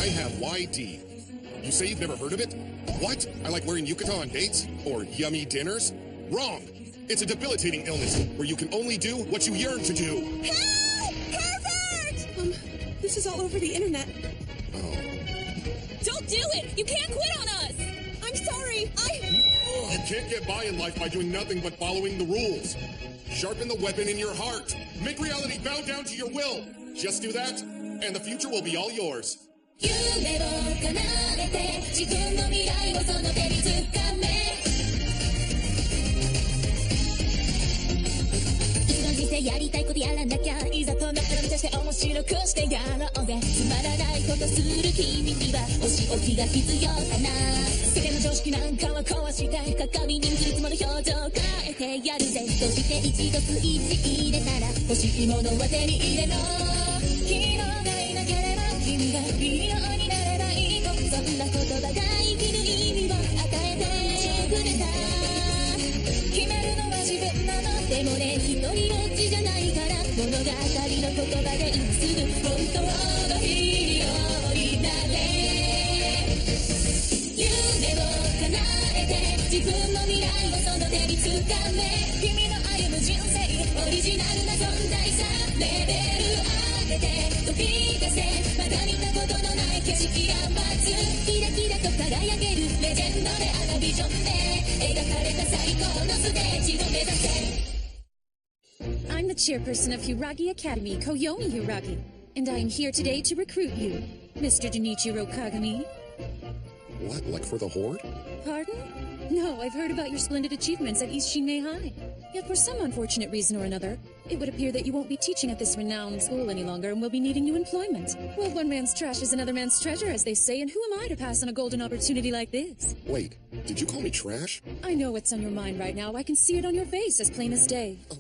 I have YD. You say you've never heard of it? What? I like wearing yukata on dates? Or yummy dinners? Wrong! It's a debilitating illness where you can only do what you yearn to do. Help! Pervert! This is all over the internet. Oh. Don't do it! You can't quit on us! I'm sorry, You can't get by in life by doing nothing but following the rules. Sharpen the weapon in your heart. Make reality bow down to your will. Just do that, and the future will be all yours. 夢を叶えて自分の未来をその手に掴め急ぎてやりたいことやらなきゃいざとなったら満たして面白くしてやろうぜつまらないことする君にはお仕置きが必要かな世間の常識なんかは壊して鏡に映るつもの表情変えてやるぜそして一度スイッチ入れたら欲しいものは手に入れろ昨日がいなければ君がいいようになればいいとそんな言葉が生きる意味を与えてくれた決めるのは自分なのでもね一人ぼっちじゃないから物語の言葉で今すぐ本当のヒーローになれ夢を叶えて自分の未来をその手に掴め君の歩む人生オリジナルな存在さレベル上げて飛び出せまだ見たことのない景色が待つキラキラと輝けるレジェンドであのビジョンで描かれた最高のステージを目指せ I'm the chairperson of Hiragi Academy, Koyomi Hiragi, and I am here today to recruit you, Mr. Junichiro Kagami. What, like for the Horde? Pardon? No, I've heard about your splendid achievements at East Shinmei High. Yet for some unfortunate reason or another, it would appear that you won't be teaching at this renowned school any longer and will be needing new employment. Well, one man's trash is another man's treasure, as they say, and who am I to pass on a golden opportunity like this? Wait, did you call me trash? I know what's on your mind right now. I can see it on your face as plain as day. Oh.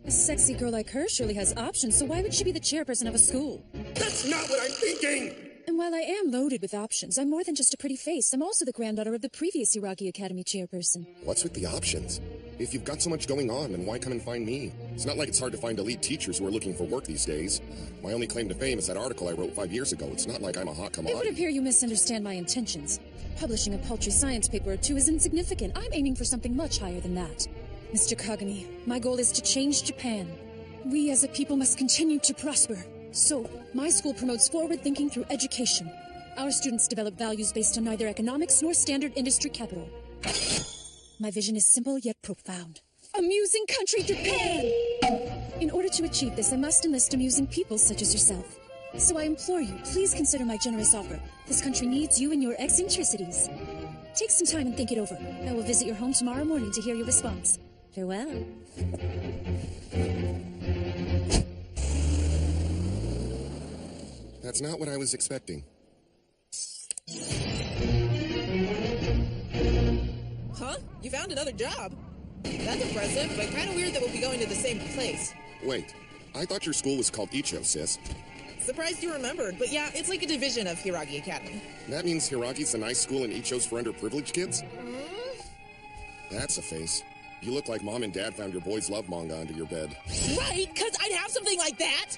A sexy girl like her surely has options, so why would she be the chairperson of a school? That's not what I'm thinking! And while I am loaded with options, I'm more than just a pretty face. I'm also the granddaughter of the previous Hiragi Academy chairperson. What's with the options? If you've got so much going on, then why come and find me? It's not like it's hard to find elite teachers who are looking for work these days. My only claim to fame is that article I wrote 5 years ago. It's not like I'm a hot commodity. It would appear you misunderstand my intentions. Publishing a paltry science paper or two is insignificant. I'm aiming for something much higher than that. Mr. Kagami, my goal is to change Japan. We as a people must continue to prosper. So, my school promotes forward thinking through education. Our students develop values based on neither economics nor standard industry capital. My vision is simple yet profound. Amusing country Japan! In order to achieve this, I must enlist amusing people such as yourself. So I implore you, please consider my generous offer. This country needs you and your eccentricities. Take some time and think it over. I will visit your home tomorrow morning to hear your response. Farewell. That's not what I was expecting. Huh? You found another job? That's impressive, but kind of weird that we'll be going to the same place. Wait, I thought your school was called Icho, sis. Surprised you remembered, but yeah, it's like a division of Hiragi Academy. That means Hiragi's the nice school and Icho's for underprivileged kids? That's a face. You look like Mom and Dad found your boys' love manga under your bed. Right, because I'd have something like that!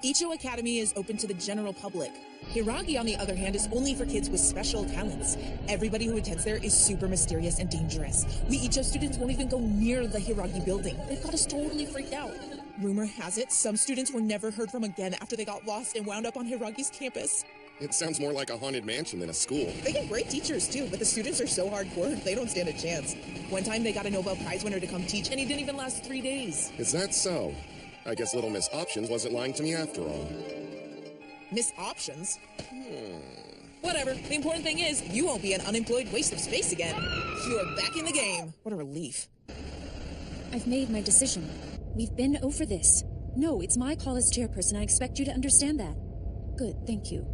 Icho Academy is open to the general public. Hiragi, on the other hand, is only for kids with special talents. Everybody who attends there is super mysterious and dangerous. We Icho students won't even go near the Hiragi building. They've got us totally freaked out. Rumor has it, some students were never heard from again after they got lost and wound up on Hiragi's campus. It sounds more like a haunted mansion than a school. They get great teachers, too, but the students are so hardcore, they don't stand a chance. One time, they got a Nobel Prize winner to come teach, and he didn't even last 3 days. Is that so? I guess Little Miss Options wasn't lying to me after all. Miss Options? Whatever. The important thing is, you won't be an unemployed waste of space again. You're back in the game. What a relief. I've made my decision. We've been over this. No, it's my call as chairperson. I expect you to understand that. Good, thank you.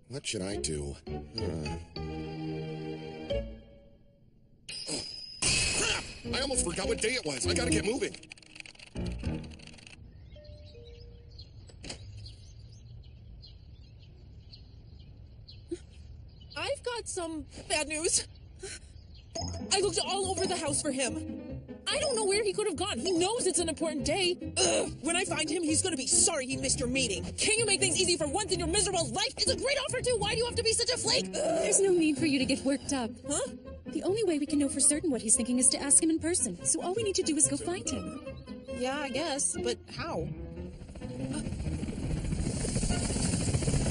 What should I do? Crap! I almost forgot what day it was. I gotta get moving. I've got some bad news. I looked all over the house for him. I don't know where he could have gone. He knows it's an important day. Ugh. When I find him, he's gonna be sorry he missed your meeting. Can't you make things easy for once in your miserable life? It's a great offer, too. Why do you have to be such a flake? Ugh. There's no need for you to get worked up. Huh? The only way we can know for certain what he's thinking is to ask him in person. So all we need to do is go find him. Yeah, I guess. But how?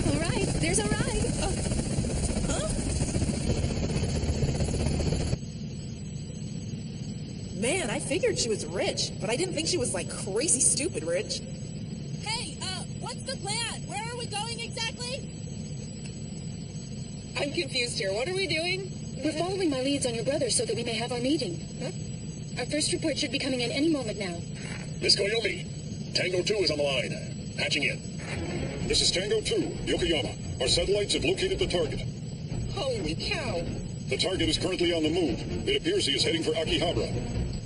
All right, there's our ride. Huh? Man, I figured she was rich, but I didn't think she was like crazy stupid rich. Hey, what's the plan? Where are we going exactly? I'm confused here. What are we doing? We're following my leads on your brother so that we may have our meeting. Huh? Our first report should be coming in any moment now. Miss Koyomi, Tango 2 is on the line. Patching in. This is Tango 2, Yokoyama. Our satellites have located the target. Holy cow. The target is currently on the move. It appears he is heading for Akihabara.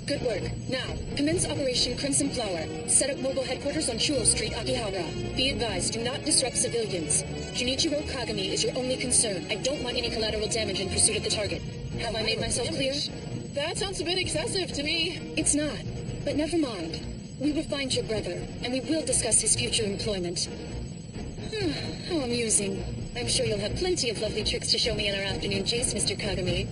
Good work. Now, commence Operation Crimson Flower. Set up mobile headquarters on Chuo Street, Akihabara. Be advised, do not disrupt civilians. Junichiro Kagami is your only concern. I don't want any collateral damage in pursuit of the target. Have I made myself clear? That sounds a bit excessive to me. It's not. But never mind. We will find your brother, and we will discuss his future employment. How amusing. I'm sure you'll have plenty of lovely tricks to show me in our afternoon chase, Mr. Kagami.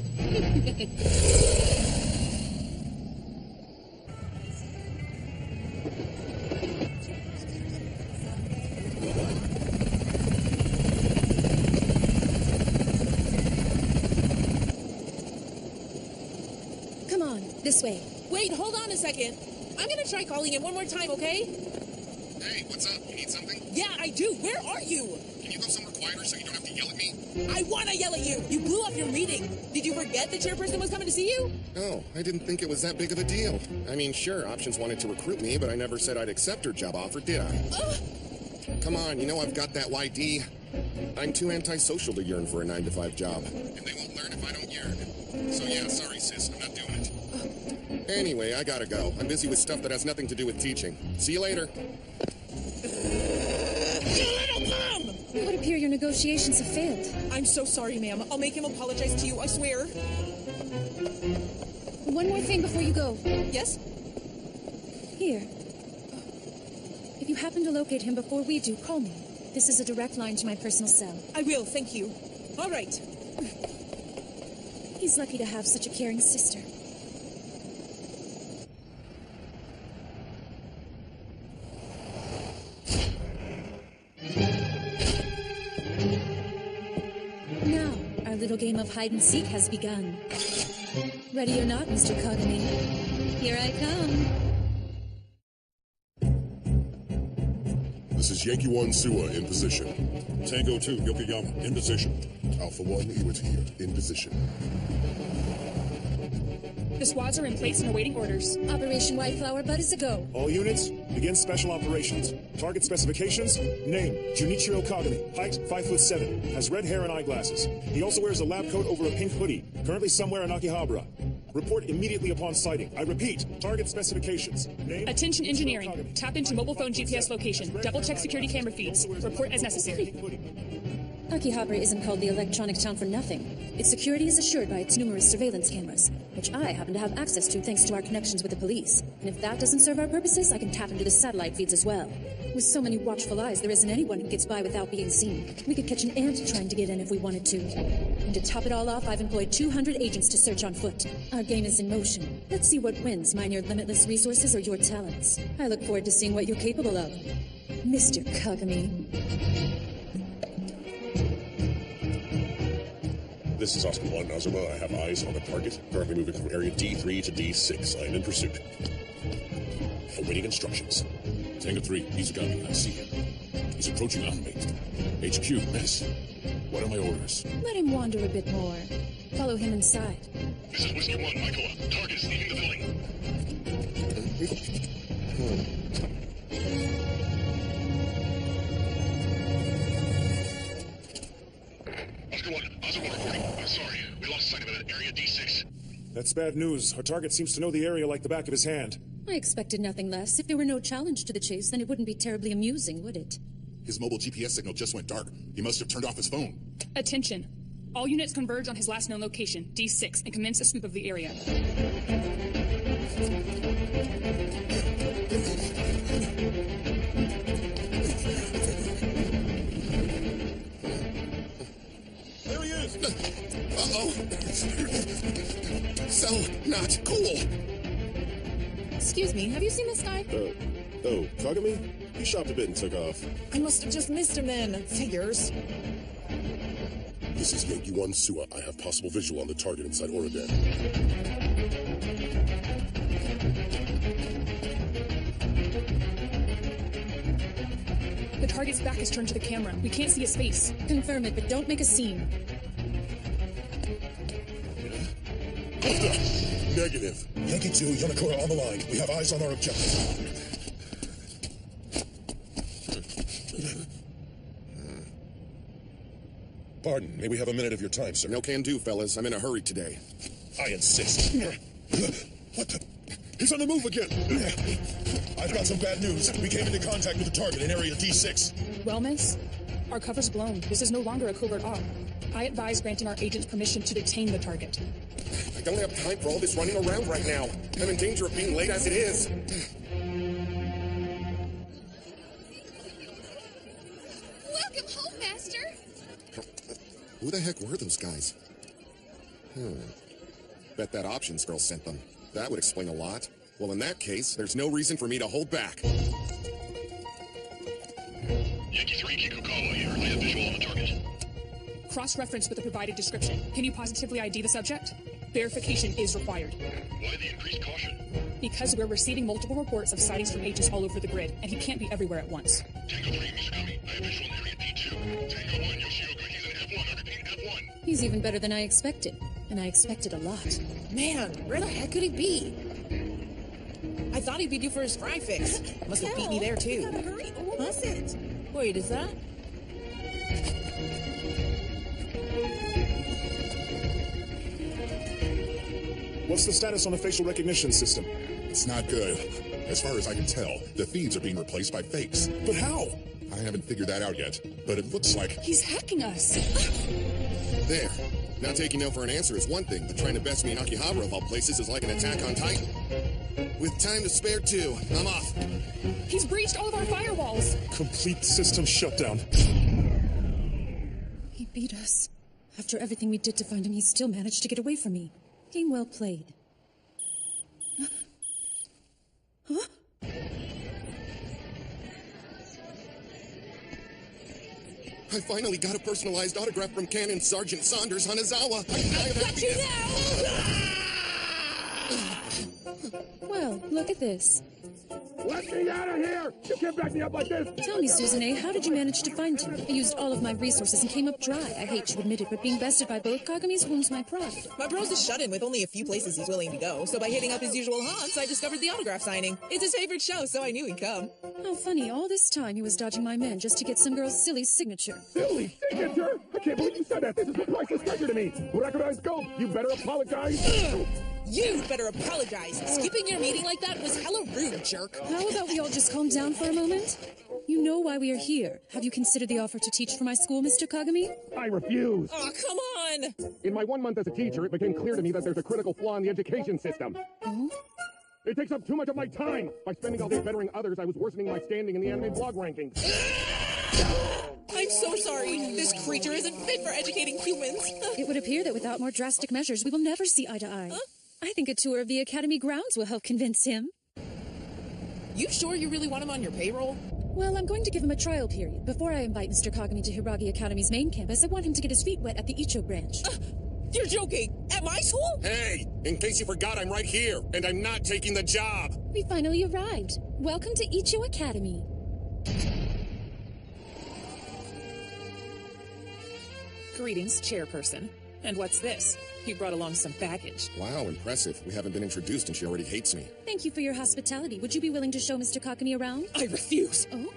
Come on, this way. Wait, hold on a second. I'm gonna try calling him one more time, okay? Hey, what's up? You need something? Yeah, I do. Where are you? Can you go somewhere quieter so you don't have to yell at me? I wanna yell at you. You blew up your meeting. Did you forget the chairperson was coming to see you? Oh, I didn't think it was that big of a deal. I mean, sure, Options wanted to recruit me, but I never said I'd accept her job offer, did I? Come on, you know I've got that YD. I'm too antisocial to yearn for a 9-to-5 job. And they won't learn if I don't yearn. So yeah, sorry sis, I'm not doing it. Anyway, I gotta go. I'm busy with stuff that has nothing to do with teaching. See you later. You little bum! It would appear your negotiations have failed. I'm so sorry, ma'am. I'll make him apologize to you, I swear. One more thing before you go. Yes? Here. If you happen to locate him before we do, call me. This is a direct line to my personal cell. I will, thank you. All right. He's lucky to have such a caring sister. Now, our little game of hide-and-seek has begun. Ready or not, Mr. Kagami, here I come. This is Yankee 1 Suwa in position. Tango 2 Yokoyama in position. Alpha 1 Iwata here in position. The squads are in place and awaiting orders. Operation White Flower Bud is a go. All units, begin special operations. Target specifications, name, Junichiro Kagami, height 5'7", has red hair and eyeglasses. He also wears a lab coat over a pink hoodie, currently somewhere in Akihabara. Report immediately upon sighting. I repeat, target specifications. Name, Attention Junichiro engineering. Kagami, Tap into mobile phone GPS location. Double check security camera feeds. Report as necessary. Akihabara isn't called the electronic town for nothing. Its security is assured by its numerous surveillance cameras, which I happen to have access to thanks to our connections with the police. And if that doesn't serve our purposes, I can tap into the satellite feeds as well. With so many watchful eyes, there isn't anyone who gets by without being seen. We could catch an ant trying to get in if we wanted to. And to top it all off, I've employed 200 agents to search on foot. Our game is in motion. Let's see what wins, mine your limitless resources or your talents. I look forward to seeing what you're capable of. Mr. Kagami. This is Oscar 1, Nazuma. I have eyes on the target. Currently moving from area D3 to D6. I am in pursuit. Awaiting instructions. Tango 3, Izugami, I see him. He's approaching unbaked. HQ, miss. What are my orders? Let him wander a bit more. Follow him inside. This is Whiskey 1, Michael. Target is leaving the building. Oscar 1, Oscar 1 reporting. I'm sorry. We lost sight of it at area D6. That's bad news. Our target seems to know the area like the back of his hand. I expected nothing less. If there were no challenge to the chase, then it wouldn't be terribly amusing, would it? His mobile GPS signal just went dark. He must have turned off his phone. Attention. All units converge on his last known location, D6, and commence a sweep of the area. There he is! Uh-oh. So, not cool. Excuse me, have you seen this guy? Oh, Kagami? He shopped a bit and took off. I must have just missed him then. Figures. This is Yankee 1 Suwa. I have possible visual on the target inside Oregon. The target's back is turned to the camera. We can't see his face. Confirm it, but don't make a scene. Negative. Yankee 2, Yonakura on the line. We have eyes on our objective. Pardon, may we have a minute of your time, sir? No can do, fellas. I'm in a hurry today. I insist. What the? He's on the move again! I've got some bad news. We came into contact with the target in area D6. Well, miss, our cover's blown. This is no longer a covert op. I advise granting our agents permission to detain the target. I don't have time for all this running around right now. I'm in danger of being late as it is. Welcome home, Master. Who the heck were those guys? Bet that options girl sent them. That would explain a lot. Well, in that case, there's no reason for me to hold back. Yankee 3, Kikukawa here. I have visual on the target. Cross-reference with the provided description. Can you positively ID the subject? Verification is required. Why the increased caution? Because we're receiving multiple reports of sightings from agents all over the grid, and he can't be everywhere at once. Tango 3, Mizukami. I have visual in area D2. Tango 1, Yoshioka. He's in F1. I repeat, F1. He's even better than I expected. And I expected a lot. Man, where the heck could he be? I thought he'd be due for his fry fix. Must have beat me there, too. Hurry, what was it? Wait, is that? What's the status on the facial recognition system? It's not good. As far as I can tell, the feeds are being replaced by fakes. But how? I haven't figured that out yet, but it looks like... He's hacking us. There. Now taking no for an answer is one thing, but trying to best me in Akihabara of all places is like an attack on Titan. With time to spare too, I'm off. He's breached all of our firewalls. Complete system shutdown. He beat us. After everything we did to find him, he still managed to get away from me. Game well played. Huh? I finally got a personalized autograph from Canon Sergeant Saunders Hanazawa. Got you now! Well, look at this. Let me out of here! You can't back me up like this! Tell me, Susanne, how did you manage to find him? I used all of my resources and came up dry. I hate to admit it, but being bested by both Kagamis wounds my pride. My bro's a shut-in with only a few places he's willing to go, so by hitting up his usual haunts, I discovered the autograph signing. It's his favorite show, so I knew he'd come. How funny, all this time he was dodging my men just to get some girl's silly signature. Silly signature! I can't believe you said that! This is a priceless treasure to me! Recognized gold! You better apologize! You better apologize. Skipping your meeting like that was hella rude, jerk. How about we all just calm down for a moment? You know why we are here. Have you considered the offer to teach for my school, Mr. Kagami? I refuse! Aw, come on! In my 1 month as a teacher, it became clear to me that there's a critical flaw in the education system. Oh? It takes up too much of my time! By spending all day bettering others, I was worsening my standing in the anime blog rankings. I'm so sorry. This creature isn't fit for educating humans. It would appear that without more drastic measures, we will never see eye to eye. I think a tour of the Academy grounds will help convince him. You sure you really want him on your payroll? Well, I'm going to give him a trial period. Before I invite Mr. Kagami to Hiragi Academy's main campus, I want him to get his feet wet at the Icho branch. You're joking! At my school? Hey, in case you forgot, I'm right here, and I'm not taking the job. We finally arrived. Welcome to Icho Academy. Greetings, chairperson. And what's this? You brought along some baggage. Wow, impressive. We haven't been introduced and she already hates me. Thank you for your hospitality. Would you be willing to show Mr. Kagami around? I refuse. Oh?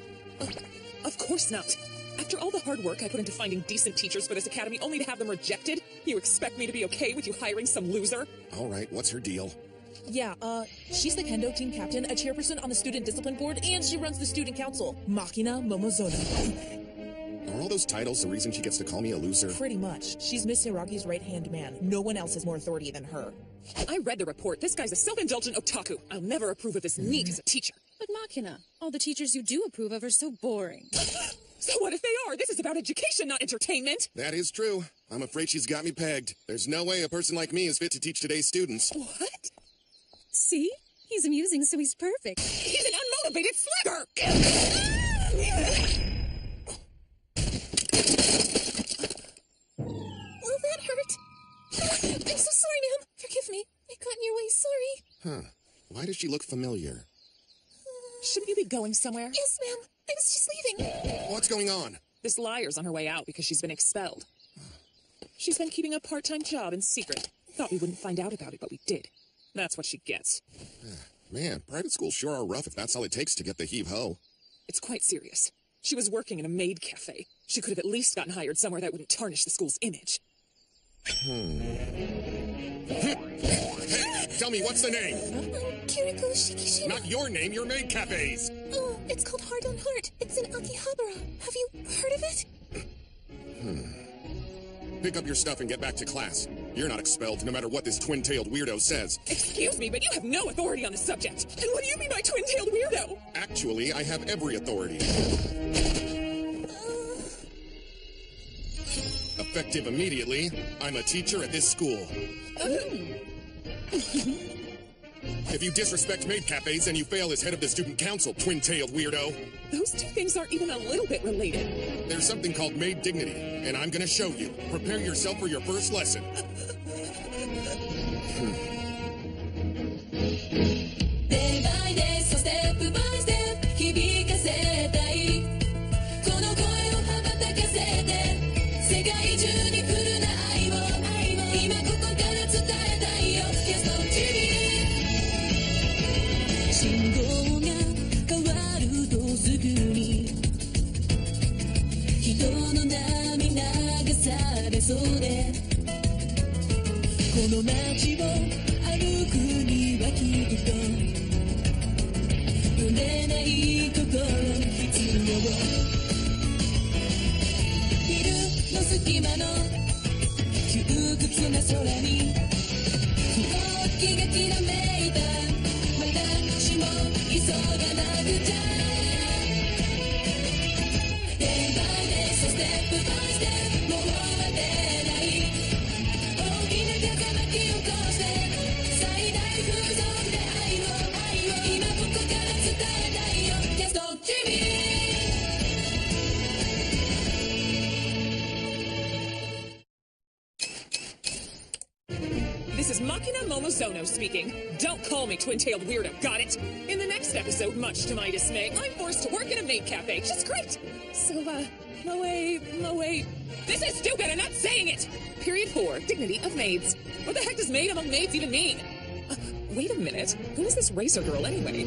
Of course not. After all the hard work I put into finding decent teachers for this academy only to have them rejected, you expect me to be okay with you hiring some loser? All right, what's her deal? Yeah, she's the kendo team captain, a chairperson on the student discipline board, and she runs the student council. Makina Momozona. Are all those titles the reason she gets to call me a loser? Pretty much. She's Miss Hiragi's right-hand man. No one else has more authority than her. I read the report. This guy's a self-indulgent otaku. I'll never approve of this NEET as a teacher. But Machina, all the teachers you do approve of are so boring. So what if they are? This is about education, not entertainment. That is true. I'm afraid she's got me pegged. There's no way a person like me is fit to teach today's students. What? See? He's amusing, so he's perfect. He's an unmotivated slugger! Oh, that hurt. I'm so sorry, ma'am. Forgive me. I got in your way. Sorry. Huh. Why does she look familiar? Shouldn't you be going somewhere? Yes, ma'am. I was just leaving. What's going on? This liar's on her way out because she's been expelled. She's been keeping a part-time job in secret. Thought we wouldn't find out about it, but we did. That's what she gets. Man, private schools sure are rough if that's all it takes to get the heave-ho. It's quite serious. She was working in a maid cafe. She could have at least gotten hired somewhere that wouldn't tarnish the school's image. Hey, tell me, what's the name? Kiriko Shikishima. Not your name, your maid cafe's. Oh, it's called Heart on Heart. It's in Akihabara. Have you heard of it? Pick up your stuff and get back to class. You're not expelled, no matter what this twin-tailed weirdo says. Excuse me, but you have no authority on the subject. And what do you mean by twin-tailed weirdo? Actually, I have every authority. Effective immediately, I'm a teacher at this school. If you disrespect maid cafes, then you fail as head of the student council, twin-tailed weirdo. Those two things aren't even a little bit related. There's something called maid dignity, and I'm gonna show you. Prepare yourself for your first lesson. そうでこの街を歩くにはきっと読めない心に必要ビルの隙間の窮屈な空に飛行機がきらめいた私も急がなくちゃDay by day, so step by step もう待てない大きな風巻き起こして最大風速で愛を今ここから伝えたいよ Just don't dream it This is Machina Momozono speaking. Don't call me twin-tailed weirdo, got it? In the next episode, much to my dismay, I'm forced to work in a maid cafe. Just great! So, Moe... This is stupid, I'm not saying it! Period 4, dignity of maids. What the heck does maid among maids even mean? Wait a minute. Who is this racer girl anyway?